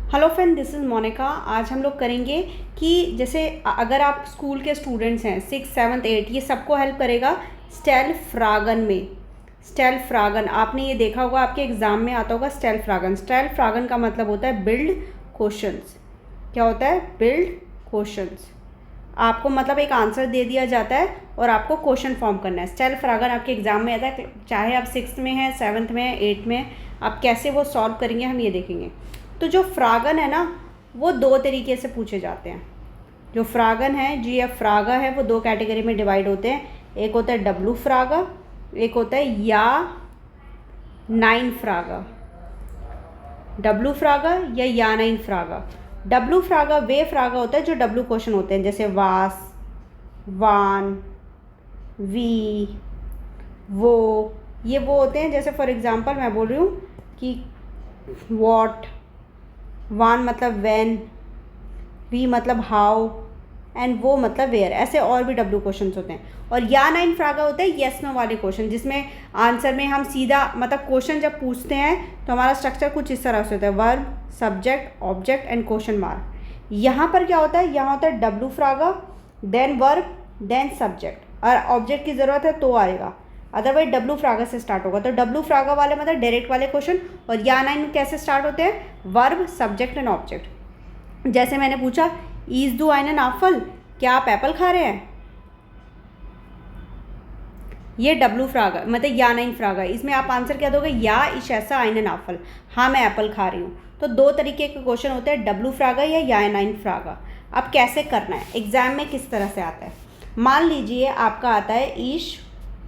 Hello friend, this is Monica. आज हम लोग करेंगे कि जैसे अगर आप स्कूल के स्टूडेंट्स हैं 6, 7, 8, ये सबको हेल्प करेगा स्टेल फ्रागन में। स्टेल फ्रागन आपने ये देखा होगा, आपके एग्ज़ाम में आता होगा स्टेल फ्रागन। स्टेल फ्रागन का मतलब होता है बिल्ड क्वेश्चंस। क्या होता है? Build questions. आपको मतलब एक आंसर दे दिया जाता है और आपको क्वेश्चन फॉर्म करना है। स्टेल फ्रागन आपके एग्ज़ाम में आता है, चाहे आप 6th में हैं, 7th में हैं, 8th में हैं, आप कैसे वो सॉल्व करेंगे हम ये देखेंगे। तो जो फ्रागन है ना, वो दो तरीके से पूछे जाते हैं। जो फ्रागन है, जी एफ फ्रागा है, वो दो कैटेगरी में डिवाइड होते हैं। एक होता है डब्लू फ्रागा, एक होता है या 9 फ्रागा। डब्लू फ्रागा या 9 फ्रागा। डब्लू फ्रागा वे फ्रागा होता है जो डब्लू क्वेश्चन होते हैं, जैसे वास, वान, वी, वो, ये वो होते हैं। जैसे फॉर एग्जांपल मैं बोल रही हूँ कि वॉट, वान मतलब व्हेन, वी मतलब हाउ, एंड वो मतलब वेयर। ऐसे और भी डब्ल्यू क्वेश्चंस होते हैं। और या 9 फ्रागा होते हैं येस नो वाले क्वेश्चन, जिसमें आंसर में हम सीधा मतलब क्वेश्चन जब पूछते हैं तो हमारा स्ट्रक्चर कुछ इस तरह से होता है: verb, subject, object and question mark. यहाँ पर क्या होता है? यहाँ होता है डब्ल्यू फ्रागा, देन वर्ब, देन सब्जेक्ट, और ऑब्जेक्ट की ज़रूरत है तो आएगा, अदरवाइज डब्ल्यू फ्रागा से स्टार्ट होगा। तो डब्ल्यू फ्रागा वाले मतलब डायरेक्ट वाले क्वेश्चन। और या 9 कैसे स्टार्ट होते हैं? Verb, subject and object. जैसे मैंने पूछा ईज दू आइन एन एप्पल, क्या आप एप्पल खा रहे हैं? ये डब्लू फ्रागा मतलब या 9 फ्रागा। इसमें आप आंसर क्या दोगे? या इश ऐसा आइन एन एप्पल, हाँ मैं एप्पल खा रही हूँ। तो दो तरीके के क्वेश्चन होते हैं, डब्लू फ्रागा या 9 फ्रागा। अब कैसे करना है, एग्जाम में किस तरह से आता है? मान लीजिए आपका आता है ईश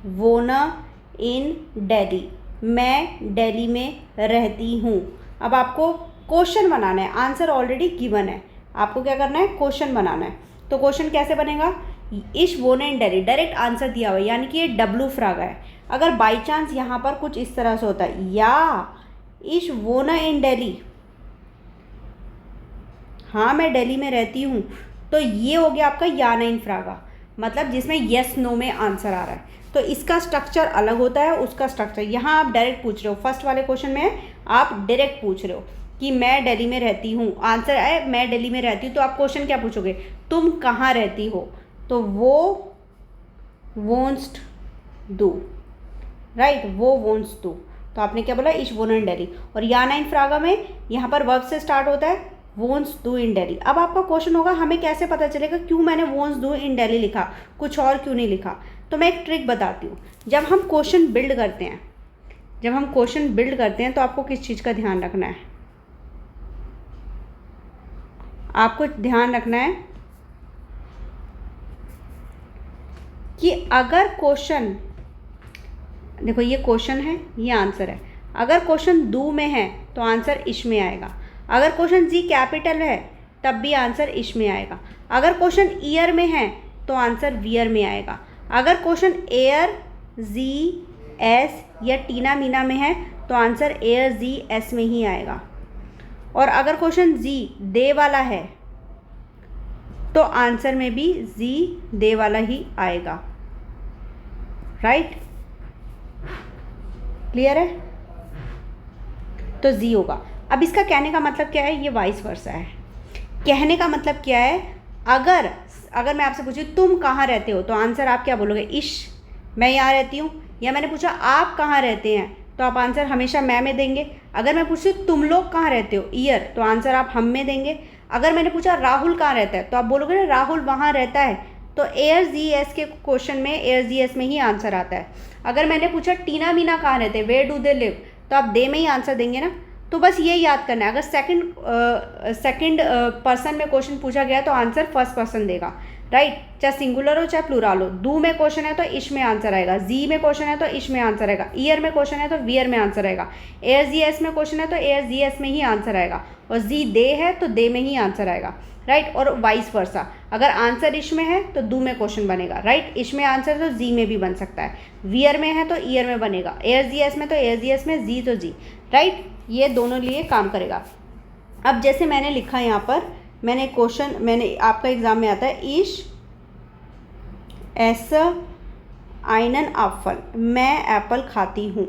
वोना इन दिल्ली, मैं दिल्ली में रहती हूँ। अब आपको क्वेश्चन बनाना है, आंसर ऑलरेडी गिवन है, आपको क्या करना है? क्वेश्चन बनाना है। तो क्वेश्चन कैसे बनेगा? इश वोना इन दिल्ली, डायरेक्ट आंसर दिया हुआ है, यानी कि ये डब्लू फ्रागा है। अगर बाई चांस यहाँ पर कुछ इस तरह से होता है, या इश वोना इन दिल्ली, हाँ मैं दिल्ली में रहती हूँ, तो ये हो गया आपका या 9 फ्रागा, मतलब जिसमें येस नो में आंसर आ रहा है। तो इसका स्ट्रक्चर अलग होता है, उसका स्ट्रक्चर यहाँ आप डायरेक्ट पूछ रहे हो। फर्स्ट वाले क्वेश्चन में आप डायरेक्ट पूछ रहे हो कि मैं दिल्ली में रहती हूँ, आंसर है मैं दिल्ली में रहती हूँ। तो आप क्वेश्चन क्या पूछोगे? तुम कहाँ रहती हो? तो वो वोंट्स डू, राइट, वो वोंट्स डू। तो आपने क्या बोला? इश वोन इन दिल्ली। और या 9 फ्रागा में यहाँ पर वर्ब से स्टार्ट होता है, वोंट्स डू इन दिल्ली। अब आपका क्वेश्चन होगा हमें कैसे पता चलेगा क्यों मैंने वोंट्स डू इन दिल्ली लिखा, कुछ और क्यों नहीं लिखा? तो मैं एक ट्रिक बताती हूँ। जब हम क्वेश्चन बिल्ड करते हैं, तो आपको किस चीज़ का ध्यान रखना है? आपको ध्यान रखना है कि अगर क्वेश्चन, देखो ये क्वेश्चन है, ये आंसर है। अगर क्वेश्चन दू में है तो आंसर इश में आएगा। अगर क्वेश्चन जी कैपिटल है तब भी आंसर इश में आएगा। अगर क्वेश्चन ईयर में है तो आंसर वियर में आएगा। अगर क्वेश्चन एयर, जी, एस या टीना मीना में है तो आंसर एयर, जी, एस में ही आएगा। और अगर क्वेश्चन जी दे वाला है तो आंसर में भी जी दे वाला ही आएगा, राइट? क्लियर है? तो जी होगा। अब इसका कहने का मतलब क्या है? ये वाइस वर्सा है। कहने का मतलब क्या है? अगर मैं आपसे पूछूं तुम कहाँ रहते हो, तो आंसर आप क्या बोलोगे? इश, मैं यहाँ रहती हूँ। या मैंने पूछा आप कहाँ रहते हैं, तो आप आंसर हमेशा मैं में देंगे। अगर मैं पूछूँ तुम लोग कहाँ रहते हो, ईयर, तो आंसर आप हम में देंगे। अगर मैंने पूछा राहुल कहाँ रहता है, तो आप बोलोगे ना राहुल वहाँ रहता है। तो एयर जी एस के क्वेश्चन में एयर जी एस में ही आंसर आता है। अगर मैंने पूछा टीना मीना कहाँ रहते हैं, वेयर डू दे लिव, तो आप दे में ही आंसर देंगे ना। तो बस ये याद करना है, अगर सेकंड पर्सन में क्वेश्चन पूछा गया तो आंसर फर्स्ट पर्सन देगा, राइट? चाहे सिंगुलर हो चाहे प्लूरल हो। दू में क्वेश्चन है तो इश में आंसर आएगा, जी में क्वेश्चन है तो इश में आंसर आएगा, ईयर में क्वेश्चन है तो वियर में आंसर आएगा, एयर जी एस में क्वेश्चन है तो एयर जी एस में ही आंसर आएगा, और जी दे है तो दे में ही आंसर आएगा, राइट? और वाइस वर्सा, अगर आंसर इश में है तो दू में क्वेश्चन बनेगा, राइट? इश में आंसर तो जी में भी बन सकता है, वियर में है तो ईयर में बनेगा, एयर जी एस में तो एयर जी एस में, जी तो जी, राइट? ये दोनों लिए काम करेगा। अब जैसे मैंने लिखा यहाँ पर, मैंने आपका एग्जाम में आता है इश ऐसा आइनन एप्पल, मैं एप्पल खाती हूँ,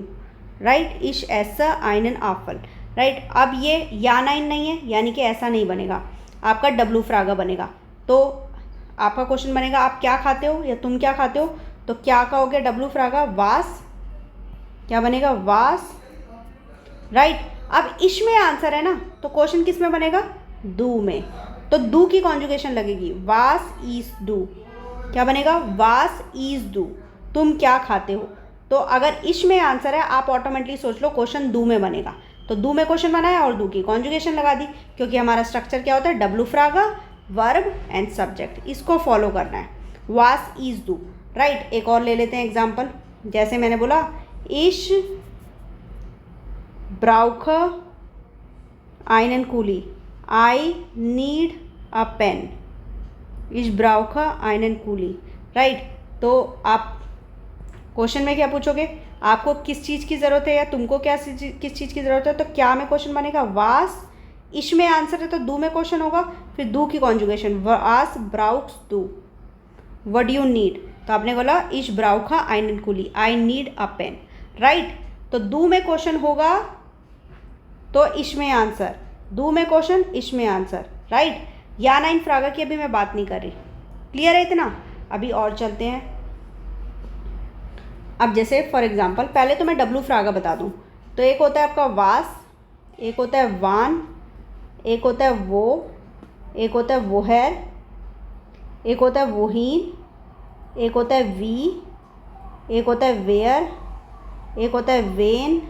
राइट? इश ऐसा आइनन एप्पल। राइट। अब ये या नाइन नहीं है, यानी कि ऐसा नहीं बनेगा, आपका डब्लू फ्रागा बनेगा। तो आपका क्वेश्चन बनेगा आप क्या खाते हो या तुम क्या खाते हो, तो क्या का हो गया डब्लू फ्रागा, वास, क्या बनेगा वास, राइट। अब इश में आंसर है ना, तो क्वेश्चन किस में बनेगा, दू में। तो दू की कॉन्जुगेशन लगेगी, वास ईज डू, क्या बनेगा वास ईज डू, तुम क्या खाते हो। तो अगर इश में आंसर है आप ऑटोमेटिकली सोच लो क्वेश्चन दू में बनेगा। तो दू में क्वेश्चन बनाया और दू की कॉन्जुगेशन लगा दी, क्योंकि हमारा स्ट्रक्चर क्या होता है, डब्लू फ्रागा, वर्ब एंड सब्जेक्ट, इसको फॉलो करना है, वास ईज डू, राइट। एक और ले लेते हैं एग्जाम्पल, जैसे मैंने बोला इश ब्राउख einen Kuli, I need a pen, इश ब्राउख einen Kuli, राइट। तो आप क्वेश्चन में क्या पूछोगे, आपको किस चीज़ की ज़रूरत है या तुमको क्या किस चीज़ की ज़रूरत है, तो क्या में क्वेश्चन बनेगा वास, इश में आंसर है तो दू में क्वेश्चन होगा, फिर दू की कॉन्जुगेशन वास ब्राउक्स दू, व्हाट डू यू नीड, तो आपने बोला इश ब्राउखा einen Kuli, I need a pen, right. तो दू में क्वेश्चन होगा तो इश में आंसर, दू में क्वेश्चन इश में आंसर, राइट। या नाइन फ्रागा की अभी मैं बात नहीं कर रही, क्लियर है इतना। अभी और चलते हैं। अब जैसे फॉर एग्जांपल पहले तो मैं डब्लू फ्रागा बता दूं, तो एक होता है आपका वास, एक होता है वान, एक होता है वो, एक होता है वोहर, एक होता है वोहीन, एक होता है वी, एक होता है वेयर, एक होता है वेन,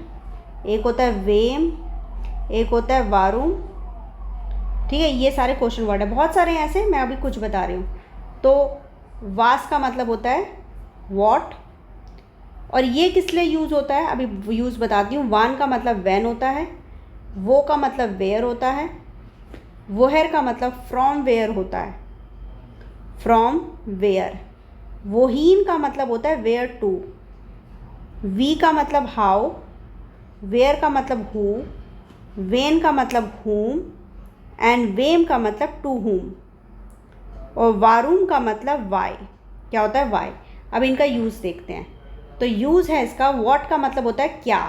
एक होता है वेम, एक होता है वारूम, ठीक है। ये सारे क्वेश्चन वर्ड है, बहुत सारे हैं ऐसे, मैं अभी कुछ बता रही हूँ। तो वास का मतलब होता है वॉट, और ये किस लिए यूज़ होता है अभी यूज़ बताती हूँ। वान का मतलब वैन होता है, वो का मतलब वेयर होता है, वोहेर का मतलब फ्रॉम वेयर होता है, फ्रॉम वेयर, वोहीन का मतलब होता है वेयर टू, वी का मतलब हाउ, वेयर का मतलब हु, वेन का मतलब whom, एंड वेम का मतलब टू whom, और वारूम का मतलब why, क्या होता है why। अब इनका यूज़ देखते हैं। तो यूज़ है इसका, what का मतलब होता है क्या,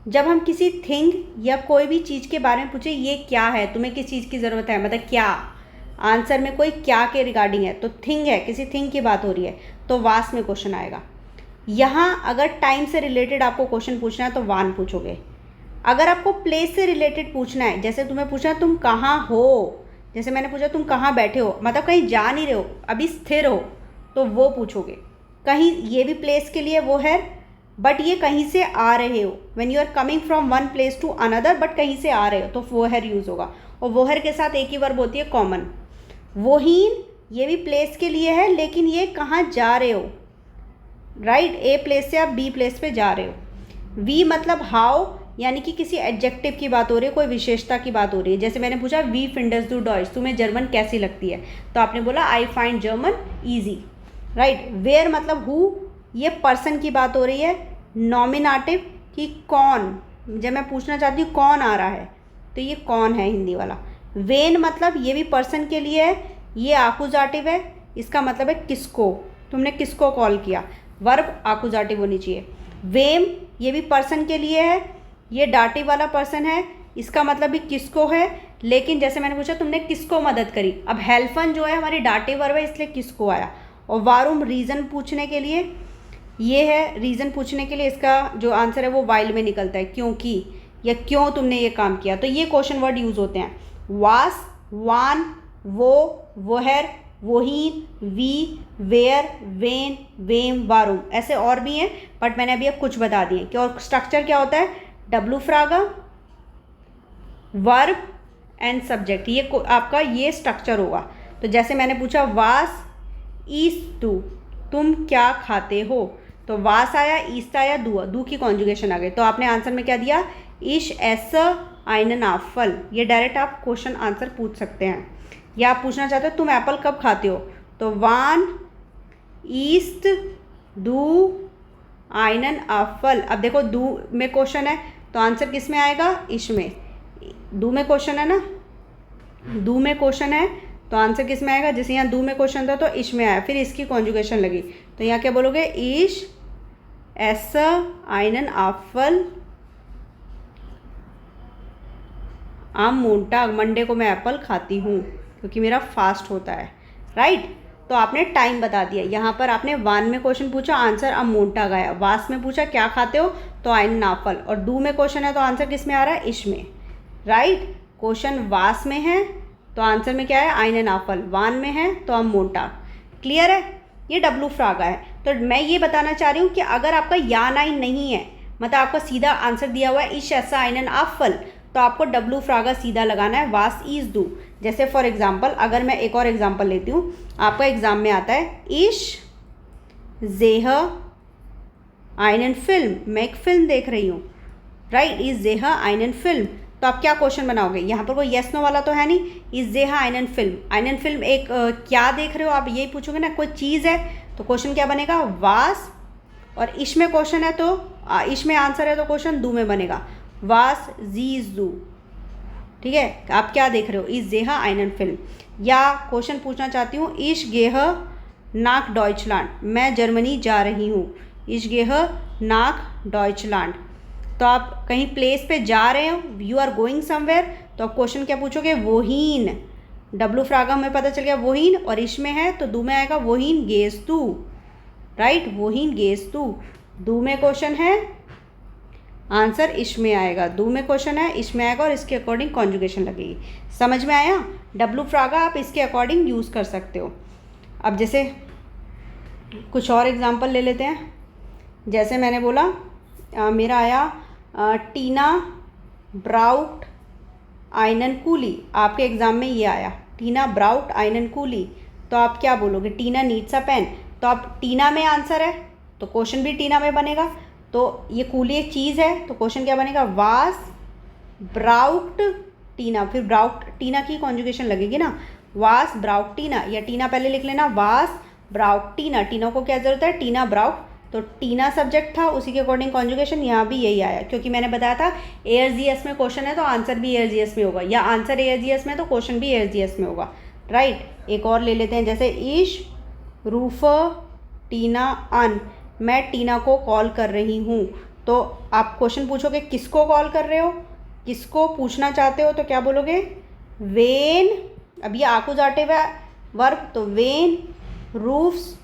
जब हम किसी थिंग या कोई भी चीज़ के बारे में पूछे ये क्या है, तुम्हें किस चीज़ की ज़रूरत है, मतलब क्या, आंसर में कोई क्या के रिगार्डिंग है, तो थिंग है, किसी थिंग की बात हो रही है, तो वास में क्वेश्चन आएगा। यहाँ अगर टाइम से रिलेटेड आपको क्वेश्चन पूछना है तो वान पूछोगे। अगर आपको प्लेस से रिलेटेड पूछना है, जैसे तुम्हें पूछना है तुम कहाँ हो, जैसे मैंने पूछा तुम कहाँ बैठे हो, मतलब कहीं जा नहीं रहे हो, अभी स्थिर हो, तो वो पूछोगे। कहीं ये भी प्लेस के लिए वो है, बट ये कहीं से आ रहे हो, when you are coming from one place to another, but कहीं से आ रहे हो, तो वो है यूज़ होगा। और वोहर के साथ एक ही वर्ब होती है कॉमन। वोहीन ये भी प्लेस के लिए है, लेकिन ये कहाँ जा रहे हो, राइट, ए प्लेस से आप बी प्लेस पे जा रहे हो। वी मतलब हाउ, यानी कि किसी एडजेक्टिव की बात हो रही है, कोई विशेषता की बात हो रही है। जैसे मैंने पूछा वी फिंडर्स डू डॉइच, तुम्हें जर्मन कैसी लगती है, तो आपने बोला I find German easy, right. वेयर मतलब हु, ये पर्सन की बात हो रही है, नॉमिनेटिव कि कौन, जब मैं पूछना चाहती हूँ कौन आ रहा है, तो ये कौन है हिंदी वाला। वेन मतलब ये भी पर्सन के लिए है, ये आकुजाटिव है, इसका मतलब है किसको, तुमने किसको कॉल किया, वर्ब आकुजाटिव होनी चाहिए। वेम ये भी पर्सन के लिए है, ये डाटिव वाला पर्सन है, इसका मतलब भी किसको है, लेकिन जैसे मैंने पूछा तुमने किसको मदद करी, अब हेल्फन जो है हमारी डाटिव वर्ब है, इसलिए किसको आया। और वारूम रीज़न पूछने के लिए, ये है रीज़न पूछने के लिए, इसका जो आंसर है वो वाइल में निकलता है, क्योंकि या क्यों तुमने ये काम किया। तो ये क्वेश्चन वर्ड यूज़ होते हैं, वास, वान, वो, वोहर, वोहीन, वी, वेयर, वेन, वेम, वारूम, ऐसे और भी हैं, बट मैंने अभी अब कुछ बता दिए कि और स्ट्रक्चर क्या होता है, डब्लू फ्रागा, वर्ब एंड सब्जेक्ट, ये आपका ये स्ट्रक्चर होगा। तो जैसे मैंने पूछा वास ईस्ट टू, तुम क्या खाते हो, तो वास आया, ईस्ट आया, दू की कॉन्जुगेशन आ गई, तो आपने आंसर में क्या दिया, इश एस आइनन आफल। ये डायरेक्ट आप क्वेश्चन आंसर पूछ सकते हैं, या आप पूछना चाहते हो तुम एप्पल कब खाते हो, तो वान ईस्ट डू आइनन आफल। अब देखो दू में क्वेश्चन है तो आंसर किस में आएगा, इश में। दू में क्वेश्चन है ना, दू में क्वेश्चन है तो आंसर किस में आएगा, जैसे यहाँ दू में क्वेश्चन था तो इश में आया, फिर इसकी कॉन्जुगेशन लगी, तो यहाँ क्या बोलोगे, इश एस आइनन आफल आम मोंटाग, मंडे को मैं एप्पल खाती हूँ क्योंकि मेरा फास्ट होता है, राइट। तो आपने टाइम बता दिया। यहाँ पर आपने वान में क्वेश्चन पूछा, आंसर आम मोंटाग आया। वास में पूछा क्या खाते हो, तो आइन नाफल। और दू में क्वेश्चन है तो आंसर किस में आ रहा है, इश में, राइट। क्वेश्चन वास में है तो आंसर में क्या है, आइन नाफल। वान में है तो आम मोंटाग। क्लियर है, ये डब्लू फ्रागा है। तो मैं ये बताना चाह रही हूँ कि अगर आपका या नाइन नहीं है, मतलब आपका सीधा आंसर दिया हुआ है इश ऐसा आइनन आफल, तो आपको डब्लू फ्रागा सीधा लगाना है, वास ईज दू। जैसे फॉर एग्जांपल अगर मैं एक और एग्जांपल लेती हूँ, आपका एग्जाम में आता है इश जेह आइनन फिल्म, मैं एक फिल्म देख रही हूँ, राइट। इज जेह आइनन फिल्म, तो आप क्या क्वेश्चन बनाओगे, यहाँ पर कोई येस नो वाला तो है नहीं। इज जेह आइनन फिल्म, आइनन फिल्म एक क्या देख रहे हो आप, यही पूछोगे ना, कोई चीज़ है, तो क्वेश्चन क्या बनेगा, वास। और इश में क्वेश्चन है तो इश में आंसर है तो क्वेश्चन दू में बनेगा, वास जीज दू। ठीक है, आप क्या देख रहे हो, इज जेह आइनन फिल्म। या क्वेश्चन पूछना चाहती हूँ, इश गेह नाक डॉइचलैंड, मैं जर्मनी जा रही हूँ, इश गेह नाक डॉइचलैंड। तो आप कहीं प्लेस पे जा रहे हो, यू आर गोइंग समवेयर, तो आप क्वेश्चन क्या पूछोगे, वोहीन। डब्लू फ्रागा हमें पता चल गया वोहीन, और इश में है तो दू में आएगा वोहीन गेस तू, राइट, वोहीन गेस तू। दू में क्वेश्चन है, आंसर इश में आएगा। दू में क्वेश्चन है, इश में आएगा, और इसके अकॉर्डिंग कॉन्जुगेशन लगेगी। समझ में आया, डब्लू फ्रागा आप इसके अकॉर्डिंग यूज़ कर सकते हो। अब जैसे कुछ और एग्जांपल ले लेते हैं। जैसे मैंने बोला मेरा आया टीना ब्राउट आइनन कूली, आपके एग्ज़ाम में ये आया टीना ब्राउट आइनन कूली, तो आप क्या बोलोगे, टीना नीड्स अ पेन। तो आप टीना में आंसर है तो क्वेश्चन भी टीना में बनेगा। तो ये कूली एक चीज़ है तो क्वेश्चन क्या बनेगा, वास ब्राउट टीना, फिर ब्राउट टीना की कॉन्जुगेशन लगेगी ना, वास ब्राउट टीना, या टीना पहले लिख लेना, वास ब्राउट टीना। टीना को क्या ज़रूरत है, टीना ब्राउट, तो टीना सब्जेक्ट था, उसी के अकॉर्डिंग कॉन्जुगेशन यहाँ भी यही आया, क्योंकि मैंने बताया था एयरजीएस में क्वेश्चन है तो आंसर भी एयरजीएस में होगा, या आंसर एयरजीएस में तो क्वेश्चन भी एयरजीएस में होगा, राइट। एक और ले लेते हैं, जैसे ईश रूफ टीना अन, मैं टीना को कॉल कर रही हूँ। तो आप क्वेश्चन पूछोगे किसको कॉल कर रहे हो, किसको पूछना चाहते हो, तो क्या बोलोगे, वेन। अब ये आकुजाटे वर्ब, तो वेन रूफ्स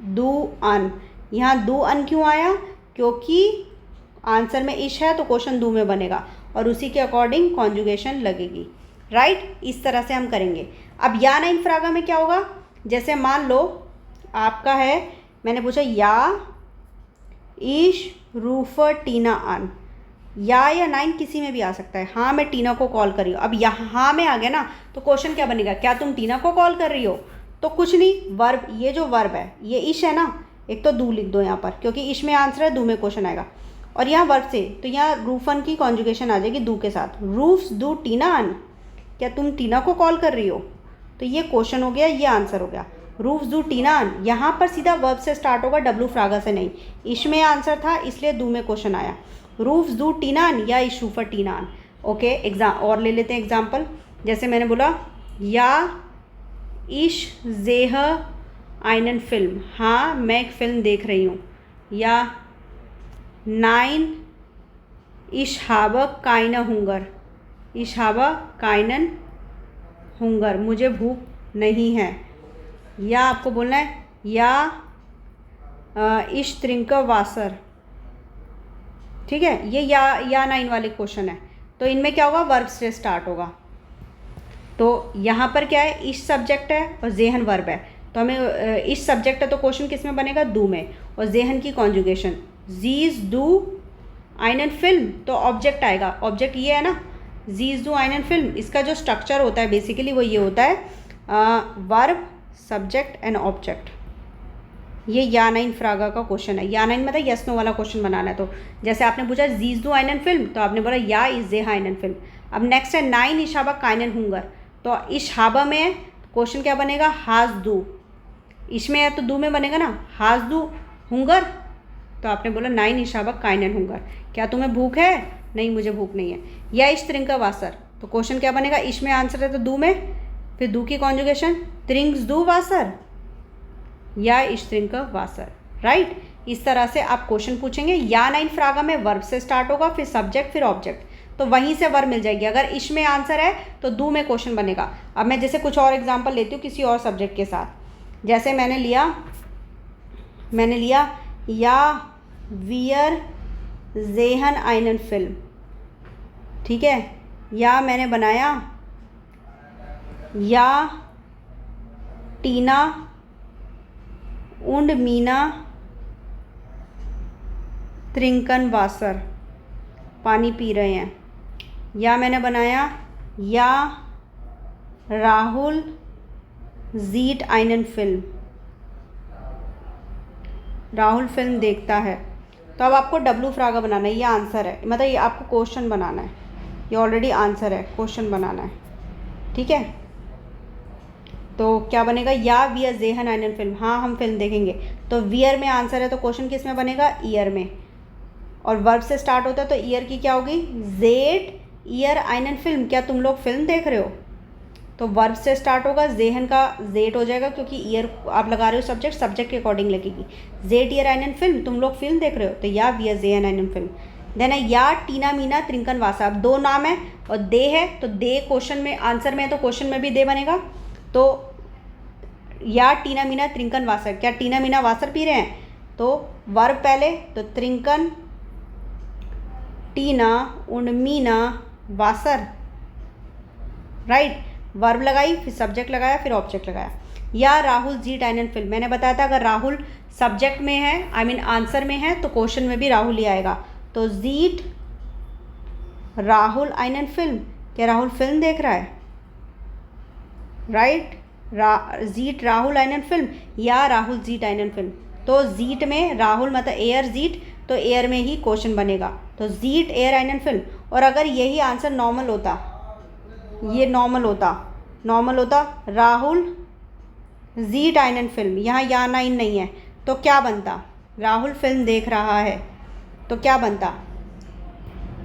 डू अन। यहाँ डू अन क्यों आया, क्योंकि आंसर में इश है तो क्वेश्चन डू में बनेगा, और उसी के अकॉर्डिंग कॉन्जुगेशन लगेगी, राइट। इस तरह से हम करेंगे। अब या नाइन फ्रागा में क्या होगा, जैसे मान लो आपका है, मैंने पूछा या इश रूफ टीना अन, या नाइन किसी में भी आ सकता है। हाँ मैं टीना को कॉल कर रही हूँ, अब यहाँ हाँ में आ गया ना, तो क्वेश्चन क्या बनेगा, क्या तुम टीना को कॉल कर रही हो, तो कुछ नहीं, वर्ब, ये जो वर्ब है ये इश है ना, एक तो दू लिख दो यहाँ पर, क्योंकि इश में आंसर है, दू में क्वेश्चन आएगा। और यहाँ वर्ब से तो यहाँ रूफन की कॉन्जुगेशन आ जाएगी दू के साथ, रूफ्स डू टीना अन, क्या तुम टीना को कॉल कर रही हो, तो ये क्वेश्चन हो गया, ये आंसर हो गया, रूफ्स डू टीना अन। यहाँ पर सीधा वर्ब से स्टार्ट होगा, डब्लू फ्रागा से नहीं, इश में आंसर था इसलिए दू में क्वेश्चन आया, रूफ्स डू टीना अन या इश रूफर टीना अन। ओके, एग्जाम और ले लेते हैं एग्जाम्पल। जैसे मैंने बोला या इश जेह आइनन फिल्म, हाँ मैं एक फ़िल्म देख रही हूँ, या नाइन इश हाबा काइना हुंगर, इश हाबा काइनन हुंगर, मुझे भूख नहीं है। या आपको बोलना है या इश त्रिंक वासर, ठीक है, ये या नाइन वाले क्वेश्चन है, तो इनमें क्या होगा, वर्ब से स्टार्ट होगा। तो यहाँ पर क्या है, इश सब्जेक्ट है और जेहन वर्ब है, तो हमें इश सब्जेक्ट है तो क्वेश्चन किस में बनेगा, दू में, और जेहन की कॉन्जुगेशन जीज डू आइनन फिल्म, तो ऑब्जेक्ट आएगा, ऑब्जेक्ट ये है ना, जीज डू आइनन फिल्म। इसका जो स्ट्रक्चर होता है बेसिकली वो ये होता है, वर्ब सब्जेक्ट एंड ऑब्जेक्ट। ये या नाइन फ्रागा का क्वेश्चन है, या नाइन मतलब यस नो वाला क्वेश्चन बनाना है। तो जैसे आपने पूछा जीज डू आइनन फिल्म, तो आपने बोला या इज जेह आइनन फिल्म। अब नेक्स्ट है नाइन इशाबा काइनन हुंगर, तो इशाबा में क्वेश्चन क्या बनेगा, हाज दू, इश में है तो दू में बनेगा ना, हाज दू हुंगर, तो आपने बोला नाइन इशाबा काइनन हुंगर, क्या तुम्हें भूख है, नहीं मुझे भूख नहीं है। या इश त्रिंका वासर, तो क्वेश्चन क्या बनेगा, इश में आंसर है तो दू में, फिर दू की कॉन्जुगेशन त्रिंग्स दू वासर, या इश त्रिंका वासर, राइट। इस तरह से आप क्वेश्चन पूछेंगे। या नाइन फ्रागा में वर्ब से स्टार्ट होगा, फिर सब्जेक्ट, फिर ऑब्जेक्ट। तो वहीं से वर्ब मिल जाएगी। अगर इश में आंसर है तो दू में क्वेश्चन बनेगा। अब मैं जैसे कुछ और एग्जांपल लेती हूँ किसी और सब्जेक्ट के साथ। जैसे मैंने लिया या वियर ज़ेहन आइनन फिल्म, ठीक है, या मैंने बनाया या टीना und मीना त्रिंकन वासर, पानी पी रहे हैं। या मैंने बनाया या राहुल जीट आइनन फिल्म, राहुल फिल्म देखता है। तो अब आपको डब्लू फ्रागा बनाना है, ये आंसर है, मतलब ये आपको क्वेश्चन बनाना है, ये ऑलरेडी आंसर है, क्वेश्चन बनाना है, ठीक है। तो क्या बनेगा, या वियर ज़ेहन आइनन फिल्म, हाँ हम फिल्म देखेंगे। तो वियर में आंसर है तो क्वेश्चन किस में बनेगा, ईयर में, और वर्ब से स्टार्ट होता है तो ईयर की क्या होगी, ज़ेट ईयर आइनन फिल्म, क्या तुम लोग फिल्म देख रहे हो। तो वर्ब से स्टार्ट होगा, ज़ेहन का ज़ेट हो जाएगा क्योंकि ईयर आप लगा रहे हो सब्जेक्ट के अकॉर्डिंग लगेगी। ज़ेट ईयर आइनन फिल्म, तुम लोग फिल्म देख रहे हो, तो या वियर ज़ेहन आइनन फिल्म। देन है या टीना मीना त्रिंकन वासा, अब दो नाम है और दे है, तो दे क्वेश्चन में आंसर में है तो क्वेश्चन में भी दे बनेगा। तो या टीना मीना त्रिंकन वासर, क्या टीना मीना वासर पी रहे हैं, तो वर्ब पहले, तो त्रिंकन टीना und मीना वासर, राइट, वर्ब लगाई, फिर सब्जेक्ट लगाया, फिर ऑब्जेक्ट लगाया। या राहुल जीट आइनन फिल्म, मैंने बताया था अगर राहुल सब्जेक्ट में है, आई मीन आंसर में है, तो क्वेश्चन में भी राहुल ही आएगा। तो जीट राहुल आइनन फिल्म, क्या राहुल फिल्म देख रहा है, राइट, जीट राहुल आइनन फिल्म या राहुल जीट आइनन फिल्म। तो जीट में राहुल मतलब एयर जीट, तो एयर में ही क्वेश्चन बनेगा, तो जीट एयर आइनन फिल्म। और अगर यही आंसर नॉर्मल होता, ये नॉर्मल होता राहुल जीट आइनन फिल्म, यहाँ या नाइन नहीं है, तो क्या बनता, राहुल फिल्म देख रहा है, तो क्या बनता।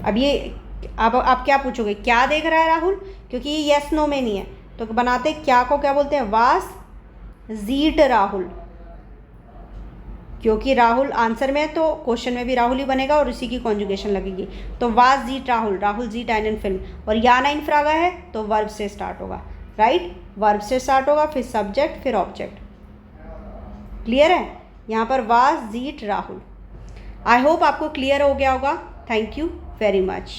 अब ये अब आप क्या पूछोगे, क्या देख रहा है राहुल, क्योंकि ये यस नो में नहीं है, तो बनाते क्या को क्या बोलते हैं, वास जीट राहुल, क्योंकि राहुल आंसर में है तो क्वेश्चन में भी राहुल ही बनेगा और उसी की कॉन्जुगेशन लगेगी। तो वास जीट राहुल, राहुल जीट आइनन फिल्म, और या नाइन फ्रागा है तो वर्ब से स्टार्ट होगा, राइट, वर्ब से स्टार्ट होगा, फिर सब्जेक्ट, फिर ऑब्जेक्ट। क्लियर है, यहाँ पर वास जीट राहुल। आई होप आपको क्लियर हो गया होगा। Thank you very much.